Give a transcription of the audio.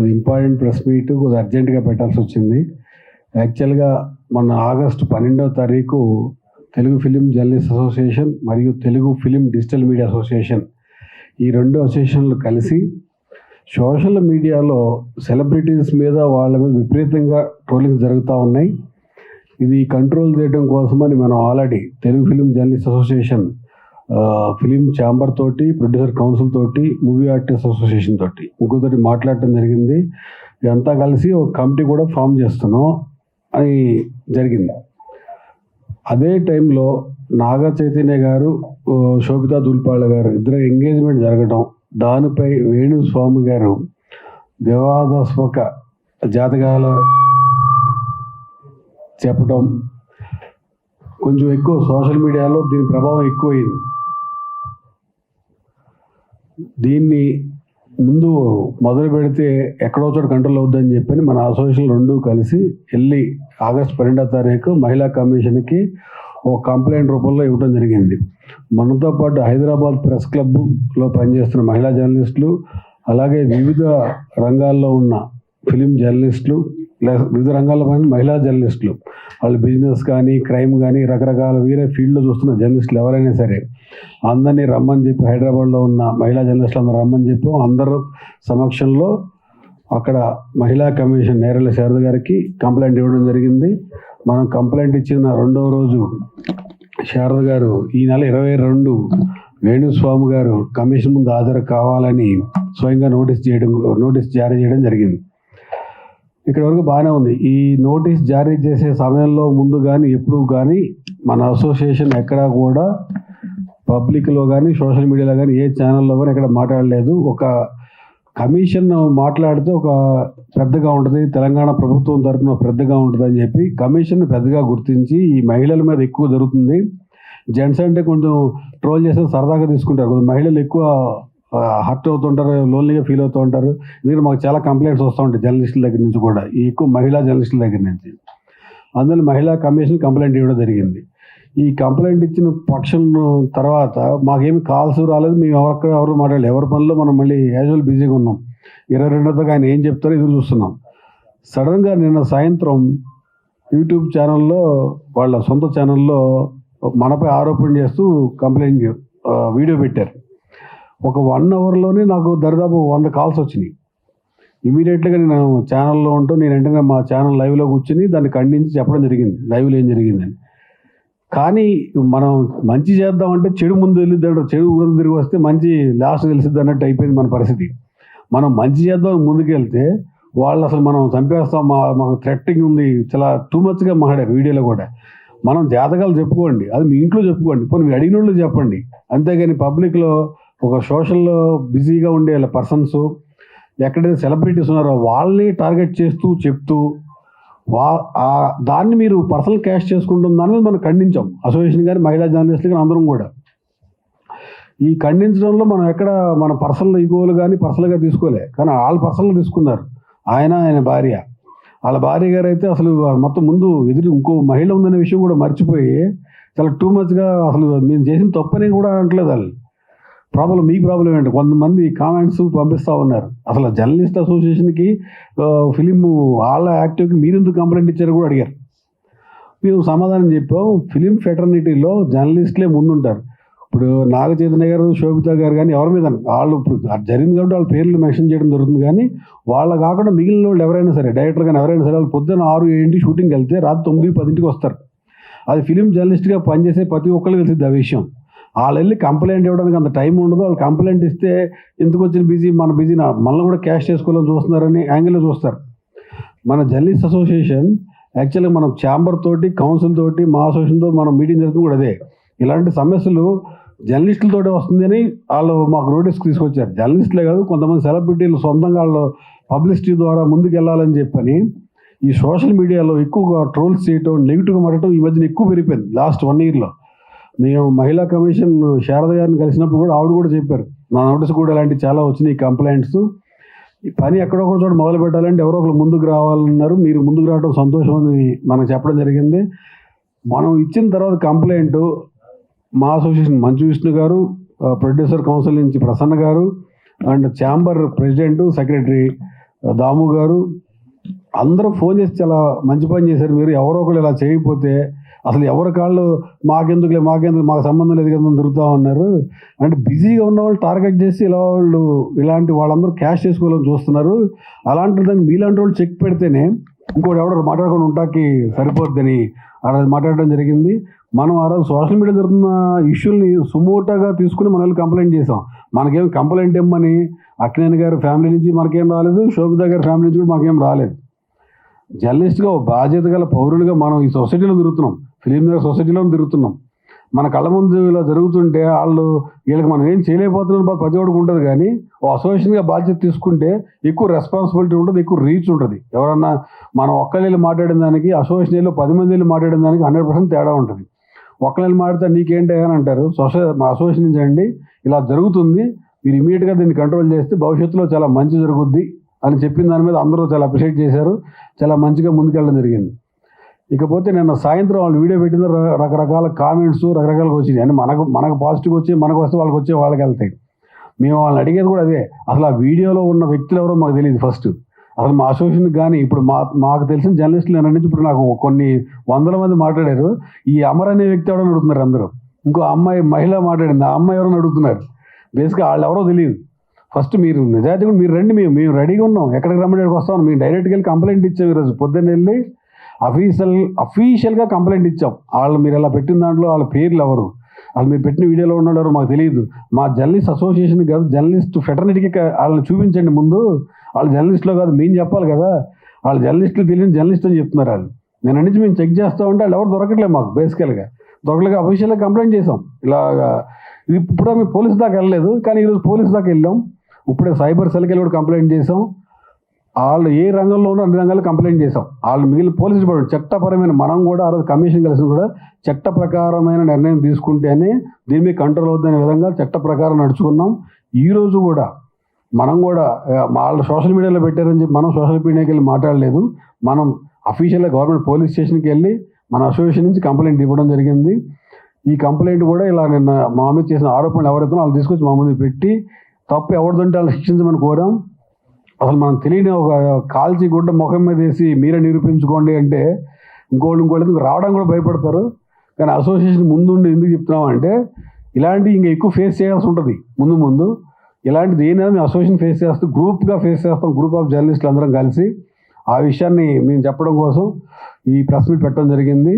కొద్ది important press meet కొద్ది అర్జెంటుగా పెట్టాల్సి వచ్చింది. యాక్చువల్గా మొన్న ఆగస్టు 12వ తారీఖు తెలుగు ఫిలిం జర్నలిస్ట్ అసోసియేషన్ మరియు Telugu film digital media association ఈ రెండు అసోసియేషన్లు కలిసి సోషల్ మీడియాలో సెలబ్రిటీస్ మీద వాళ్ళ మీద విపరీతంగా ట్రోలింగ్స్ జరుగుతూ ఉన్నాయి. ఇది కంట్రోల్ చేయడం కోసమని మనం already Telugu film journalist association film chamber తోటి, ప్రొడ్యూసర్ కౌన్సిల్ తోటి, మూవీ ఆర్టిస్ట్ అసోసియేషన్ తోటి ఇంకోతోటి మాట్లాడటం జరిగింది. ఇదంతా కలిసి ఒక కమిటీ కూడా ఫామ్ చేస్తున్నాం అని జరిగింది. అదే టైంలో నాగ చైతన్య గారు, శోభితా దూల్పాళ్ళ గారు ఇద్దరు ఎంగేజ్మెంట్ జరగడం, దానిపై వేణుస్వామి గారు వివాదాస్పద జాతకాలు చెప్పడం కొంచెం ఎక్కువ సోషల్ మీడియాలో దీని ప్రభావం ఎక్కువైంది. దీన్ని ముందు మొదలు పెడితే ఎక్కడో చోట కంట్రోల్ అవుద్దని చెప్పని మన అసోసియేషన్ రెండు కలిసి వెళ్ళి ఆగస్టు 12వ తారీఖు మహిళా కమిషన్కి ఒక కంప్లైంట్ రూపంలో ఇవ్వడం జరిగింది. మనతో పాటు హైదరాబాద్ ప్రెస్ క్లబ్లో పనిచేస్తున్న మహిళా జర్నలిస్టులు, అలాగే వివిధ రంగాల్లో ఉన్న ఫిలిం జర్నలిస్టులు, వివిధ రంగాల్లో పని మహిళా జర్నలిస్టులు, వాళ్ళు బిజినెస్ కానీ, క్రైమ్ కానీ, రకరకాల వేరే ఫీల్డ్లో చూస్తున్న జర్నలిస్టులు ఎవరైనా సరే అందరినీ రమ్మని చెప్పి, హైదరాబాద్లో ఉన్న మహిళా జర్నలిస్టులు అందరూ రమ్మని చెప్పి అందరూ సమక్షంలో అక్కడ మహిళా కమిషన్ నేరెళ్ళ శారద గారికి కంప్లైంట్ ఇవ్వడం జరిగింది. మనం కంప్లైంట్ ఇచ్చిన రెండవ రోజు శారద గారు ఈ నెల 22 వేణుస్వామి గారు కమిషన్ ముందు హాజరు కావాలని స్వయంగా నోటీస్ జారీ చేయడం జరిగింది. ఇక్కడ వరకు బాగానే ఉంది. ఈ నోటీస్ జారీ చేసే సమయంలో ముందు కానీ ఎప్పుడు కానీ మన అసోసియేషన్ ఎక్కడా కూడా పబ్లిక్లో కానీ సోషల్ మీడియాలో కానీ ఏ ఛానల్లో కానీ ఎక్కడ మాట్లాడలేదు. ఒక కమిషన్ మాట్లాడితే ఒక పెద్దగా ఉంటుంది, తెలంగాణ ప్రభుత్వం తరఫున పెద్దగా ఉంటుంది అని చెప్పి కమిషన్ పెద్దగా గుర్తించి ఈ మహిళల మీద ఎక్కువ జరుగుతుంది. జెంట్స్ అంటే కొంచెం ట్రోల్ చేస్తే సరదాగా తీసుకుంటారు, కొంచెం మహిళలు ఎక్కువ హర్ట్ అవుతుంటారు, లోన్లీగా ఫీల్ అవుతూ ఉంటారు. ఎందుకంటే మాకు చాలా కంప్లైంట్స్ వస్తూ ఉంటాయి జర్నలిస్టుల దగ్గర నుంచి కూడా, ఎక్కువ మహిళా జర్నలిస్టుల దగ్గర నుంచి. అందులో మహిళా కమిషన్ కంప్లైంట్ ఇవ్వడం జరిగింది. ఈ కంప్లైంట్ ఇచ్చిన పక్షం తర్వాత మాకేమి కాల్స్ రాలేదు, మేము ఎవరు మాట్లాడలేదు, ఎవరి పనిలో మనం మళ్ళీ యాజువల్ బిజీగా ఉన్నాం. 22వ తారీఖు ఆయన ఏం చెప్తారో ఎదురు చూస్తున్నాం. సడన్గా నిన్న సాయంత్రం యూట్యూబ్ ఛానల్లో, వాళ్ళ సొంత ఛానల్లో మనపై ఆరోపణ చేస్తూ కంప్లైంట్ వీడియో పెట్టారు. ఒక 1 అవర్లోనే నాకు దాదాపు 100 కాల్స్ వచ్చినాయి. ఇమీడియట్గా నేను ఛానల్లో ఉంటూ నేను వెంటనే మా ఛానల్ లైవ్లో కూర్చుని దాన్ని ఖండించి చెప్పడం జరిగింది, లైవ్లో ఏం జరిగిందని. కానీ మనం మంచి చేద్దామంటే చెడు ముందు వెళ్ళిద్ది, చెడు ముందు తిరిగి వస్తే మంచి లాస్ట్ తెలిసిద్ది అన్నట్టు అయిపోయింది మన పరిస్థితి. మనం మంచి చేద్దాం ముందుకెళ్తే వాళ్ళు అసలు మనం చంపేస్తాం, మాకు థ్రెట్టింగ్ ఉంది, చాలా టూ మచ్గా మాట్లాడారు వీడియోలో కూడా. మనం జాతకాలు చెప్పుకోండి, అది మీ ఇంట్లో చెప్పుకోండి, పోనీ మీరు అడిగిన వాళ్ళు చెప్పండి. అంతేగాని పబ్లిక్లో ఒక సోషల్లో బిజీగా ఉండే పర్సన్స్, ఎక్కడైతే సెలబ్రిటీస్ ఉన్నారో వాళ్ళని టార్గెట్ చేస్తూ చెప్తూ దాన్ని మీరు పర్సనల్ క్యాష్ చేసుకుంటున్న దాని మీద మనం ఖండించాం. అసోసియేషన్ కానీ, మహిళా జర్నలిస్టులు కానీ అందరం కూడా. ఈ ఖండించడంలో మనం ఎక్కడ మన పర్సనల్ ఈగోలు కానీ పర్సనల్గా తీసుకోలే, కానీ వాళ్ళు పర్సనల్గా తీసుకున్నారు. ఆయన భార్య, వాళ్ళ భార్య గారు అయితే అసలు మొత్తం ముందు ఇంకో మహిళ ఉందనే విషయం కూడా మర్చిపోయి చాలా టూ మచ్గా అసలు మేము చేసిన తప్పని కూడా అనట్లేదు. వాళ్ళు మీకు ప్రాబ్లం ఏంటి? కొంతమంది కామెంట్స్ పంపిస్తూ ఉన్నారు. అసలు జర్నలిస్ట్ అసోసియేషన్కి ఫిలిం వాళ్ళ యాక్టివ్కి మీరు ఎందుకు కంప్లైంట్ ఇచ్చారో కూడా అడిగారు. మేము సమాధానం చెప్పాం, ఫిలిం ఫెటర్నిటీలో జర్నలిస్టులే ముందుంటారు. ఇప్పుడు నాగ చైతన్య గారు, శోభిత గారు కానీ ఎవరి మీద వాళ్ళు ఇప్పుడు జరిగింది కాబట్టి వాళ్ళ పేర్లు మెన్షన్ చేయడం జరుగుతుంది. కానీ వాళ్ళ కాకుండా మిగిలిన వాళ్ళు ఎవరైనా సరే, డైరెక్టర్ కానీ ఎవరైనా సరే, వాళ్ళు పొద్దున్న 6-7 షూటింగ్కి వెళ్తే రాత్రి 9-10 వస్తారు. అది ఫిలిం జర్నలిస్ట్గా పనిచేసే ప్రతి ఒక్కరికి తెలిసింది ఆ విషయం. వాళ్ళు వెళ్ళి కంప్లైంట్ ఇవ్వడానికి అంత టైం ఉండదు. వాళ్ళు కంప్లైంట్ ఇస్తే ఎందుకు వచ్చిన బిజీ, మన బిజీ మనల్ని కూడా క్యాష్ చేసుకోవాలని చూస్తున్నారని యాంగిల్లో చూస్తారు. మన జర్నలిస్ట్ అసోసియేషన్ యాక్చువల్గా మనం ఛాంబర్ తోటి, కౌన్సిల్ తోటి, మా అసోసియేషన్తో మనం మీటింగ్ జరుగుతుంది కూడా అదే. ఇలాంటి సమస్యలు జర్నలిస్టులతోటి వస్తుందని వాళ్ళు మాకు నోటీస్కి తీసుకొచ్చారు. జర్నలిస్టులే కాదు, కొంతమంది సెలబ్రిటీలు సొంతంగా వాళ్ళు పబ్లిసిటీ ద్వారా ముందుకు వెళ్ళాలని చెప్పని ఈ సోషల్ మీడియాలో ఎక్కువగా ట్రోల్స్ చేయటం, నెగిటివ్గా మాట్లాడటం ఈ మధ్యన ఎక్కువ పెరిగిపోయింది లాస్ట్ 1 yearలో. మేము మహిళా కమిషన్ శారద గారిని కలిసినప్పుడు కూడా ఆవిడ కూడా చెప్పారు, నా నోటీస్ కూడా ఇలాంటివి చాలా వచ్చినాయి కంప్లైంట్స్. ఈ పని ఎక్కడొక చోట మొదలు పెట్టాలంటే ఎవరో ఒకరు ముందుకు రావాలన్నారు. మీరు ముందుకు రావడం సంతోషం అని మనకు చెప్పడం జరిగింది. మనం ఇచ్చిన తర్వాత కంప్లైంట్ మా అసోసియేషన్ మంచు విష్ణు గారు, ప్రొడ్యూసర్ కౌన్సిల్ నుంచి ప్రసన్న గారు అండ్ ఛాంబర్ ప్రెసిడెంట్, సెక్రటరీ దాము గారు అందరూ ఫోన్ చేసి చాలా మంచి పని చేశారు. మీరు ఎవరో ఒకరు ఇలా చేయకపోతే అసలు ఎవరి కాళ్ళు మాకెందుకు మాకు సంబంధం లేదు కదా తిరుగుతూ ఉన్నారు అంటే బిజీగా ఉన్న వాళ్ళు టార్గెట్ చేసి ఇలాంటి వాళ్ళందరూ క్యాష్ చేసుకోవాలని చూస్తున్నారు. అలాంటి దాన్ని మీలాంటి వాళ్ళు చెక్ పెడితేనే ఇంకోటి ఎవడో మాట్లాడకుండా ఉంటాకి సరిపోద్దని ఆ రోజు మాట్లాడడం జరిగింది. మనం ఆ రోజు సోషల్ మీడియా జరుగుతున్న ఇష్యూల్ని సుమోటాగా తీసుకుని మన వాళ్ళు కంప్లైంట్ చేసాం. మనకేం కంప్లైంట్ ఇమ్మని అక్కినేని గారి ఫ్యామిలీ నుంచి మనకేం రాలేదు, శోభితా గారి ఫ్యామిలీ నుంచి కూడా మాకేం రాలేదు. జర్నలిస్ట్గా బాధ్యత గల పౌరులుగా మనం ఈ సొసైటీలో తిరుగుతున్నాం, ఫిలిం నగర్ సొసైటీలో తిరుగుతున్నాం. మన కళ్ళ ముందు ఇలా జరుగుతుంటే వీళ్ళకి మనం ఏం చేయలేకపోతున్నాం ప్రతి ఒక్కడికి ఉంటుంది. కానీ ఓ అసోసియేషన్గా బాధ్యత తీసుకుంటే ఎక్కువ రెస్పాన్సిబిలిటీ ఉంటుంది, ఎక్కువ రీచ్ ఉంటుంది. ఎవరన్నా మనం ఒక్కళ్ళు మాట్లాడిన దానికి అసోసియేషన్లో 10 మంది మాట్లాడిన దానికి 100% తేడా ఉంటుంది. ఒక్కళ్ళు మాట్లాడితే నీకేంటి అని అంటారు. మా అసోసియేషన్ నుంచి అండి ఇలా జరుగుతుంది, మీరు ఇమీడియట్గా దీన్ని కంట్రోల్ చేస్తే భవిష్యత్తులో చాలా మంచి జరుగుద్ది అని చెప్పిన దాని మీద అందరూ చాలా అప్రిషియేట్ చేశారు. చాలా మంచిగా ముందుకెళ్ళడం జరిగింది. ఇకపోతే నిన్న సాయంత్రం వాళ్ళు వీడియో పెట్టిన రకరకాల కామెంట్స్ రకరకాలుగా వచ్చినాయి. అంటే మనకు పాజిటివ్ వచ్చి మనకు వస్తే వాళ్ళకి వెళ్తాయి. మేము వాళ్ళని అడిగేది కూడా అదే, అసలు ఆ వీడియోలో ఉన్న వ్యక్తులు ఎవరో మాకు తెలియదు. ఫస్ట్ అసలు మా అసోసియేషన్కి కానీ ఇప్పుడు మాకు తెలిసిన జర్నలిస్టులు నుంచి ఇప్పుడు నాకు కొన్ని 100 మంది మాట్లాడారు. ఈ అమర్ అనే వ్యక్తి ఎవరని అడుగుతున్నారు అందరూ. ఇంకో అమ్మాయి మహిళ మాట్లాడింది, ఆ అమ్మాయి ఎవరని అడుగుతున్నారు. బేసిక్గా వాళ్ళు ఎవరో తెలియదు. ఫస్ట్ మీరు నిజాయితీ కూడా మీరు రండి, మేము రెడీగా ఉన్నాం, ఎక్కడికి రమ్మడానికి వస్తాం. మేము డైరెక్ట్గా వెళ్ళి కంప్లైంట్ ఇచ్చాం. ఈరోజు పొద్దున్న వెళ్ళి అఫీషియల్గా కంప్లైంట్ ఇచ్చాం. మీరు ఇలా పెట్టిన దాంట్లో వాళ్ళ పేర్లు ఎవరు, మీరు పెట్టిన వీడియోలో ఉన్న ఎవరు మాకు తెలియదు. మా జర్నలిస్ట్ అసోసియేషన్ కాదు, జర్నలిస్ట్ ఫెటర్నిటీకి వాళ్ళని చూపించండి ముందు. వాళ్ళు జర్నలిస్టులో కాదు, మేము చెప్పాలి కదా. వాళ్ళు జర్నలిస్టులు తెలియని జర్నలిస్ట్ అని చెప్తున్నారు వాళ్ళు. నేను నుంచి మేము చెక్ చేస్తూ ఉంటే వాళ్ళు ఎవరు దొరకట్లేదు మాకు. బేసికల్గా దొరకలేక అఫీషియల్గా కంప్లైంట్ చేసాం. ఇలాగా ఇప్పుడు మేము పోలీసు దాకా వెళ్ళలేదు, కానీ ఈరోజు పోలీసు దాకా వెళ్ళాం. ఇప్పుడే సైబర్ సెల్కి వెళ్ళి కూడా కంప్లైంట్ చేసాం. వాళ్ళు ఏ రంగంలో ఉన్నా అన్ని రంగాల్లో కంప్లైంట్ చేసాం. వాళ్ళు మిగిలిన పోలీసు డిపార్ట్మెంట్ చట్టపరమైన మనం కూడా ఆ రోజు కమిషన్ కలిసి కూడా చట్ట ప్రకారమైన నిర్ణయం తీసుకుంటేనే దీని మీద కంట్రోల్ అవుతుందనే విధంగా చట్ట ప్రకారం నడుచుకున్నాం. ఈరోజు కూడా మనం కూడా వాళ్ళు సోషల్ మీడియాలో పెట్టారని చెప్పి మనం సోషల్ మీడియాకి వెళ్ళి మాట్లాడలేదు. మనం అఫీషియల్గా గవర్నమెంట్ పోలీస్ స్టేషన్కి వెళ్ళి మన అసోసియేషన్ నుంచి కంప్లైంట్ ఇవ్వడం జరిగింది. ఈ కంప్లైంట్ కూడా ఇలా నిన్న మా మీద చేసిన ఆరోపణలు ఎవరైతే వాళ్ళు తీసుకొచ్చి మా ముందు పెట్టి తప్పు ఎవరిదంటే వాళ్ళు శిక్షించమని కోరాం. అసలు మనం తెలియని ఒక కాల్చి గుడ్డ ముఖం మీద వేసి మీరే నిరూపించుకోండి అంటే ఇంకోళ్ళు రావడం కూడా భయపడతారు. కానీ అసోసియేషన్ ముందుండి ఎందుకు చెప్తున్నాం అంటే ఇలాంటివి ఇంకా ఎక్కువ ఫేస్ చేయాల్సి ఉంటుంది. ముందు ఇలాంటిది ఏదైనా మేము అసోసియేషన్ ఫేస్ చేస్తాం, గ్రూప్గా ఫేస్ చేస్తాం. గ్రూప్ ఆఫ్ జర్నలిస్టులు అందరం కలిసి ఆ విషయాన్ని మేము చెప్పడం కోసం ఈ ప్రెస్ మీట్ పెట్టడం జరిగింది.